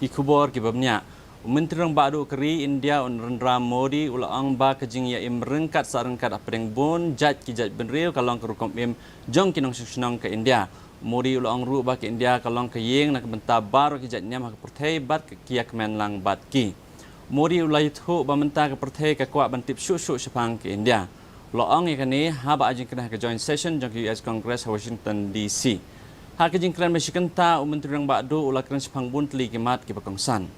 Ikubor kibabnya. Menteri Baru Keri India Narendra Modi ulang ba kejing ya merengkat sarengkat apeng bon jat kijat benriu kalong ke rukom im jong kinong susunong ke India. Modi ulang ru ba ke India kalong ke yeng nak benta baru kijat nyam hak pertai bat ke kiak menlang bat ki. Modi ulai thu ba menta ke pertai ke kuat bantip syuk sepang ke India. Ulang ikani haba ajing kena ke joint session jong US Congress Washington DC. Hak kejing keren mesyikenta Menteri Baru ulang keren sepang bun teli kimat ke Pakongsan.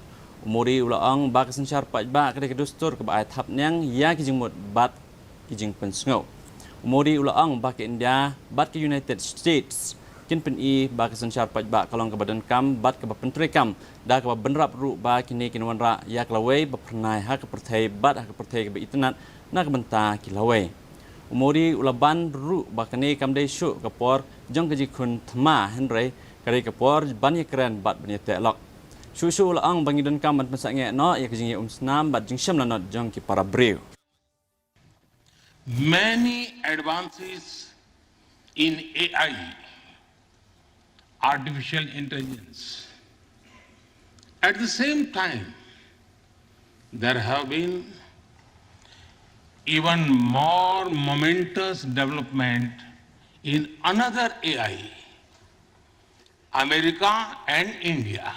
Modi ulang ba kesensyar ba kedai kedustur ke ba thap nyang ya kijing mot bat kijing pensngau. Modi ulang ba ke India bat ke United States kin pen I ba kesensyar ba kalong ke badan kam bat ke ba penteri kam da ke ba benrap ru ba kini kinwan ra ya klawai ba pernai hak pertai bat hak pertai ke ba internet na ke benta kilawai. Modi ulaban ru ba kini kam dei syu ke por jong ke jikun thma henry kari ke por ban ye keren bat ban ye telok. Susu ulang bangidun kam ban pesaknya no ya kejing senam bat jing syam lanot jong ki para breu. Many advances in AI, artificial intelligence. At the same time, there have been even more momentous development in another AI, America and India.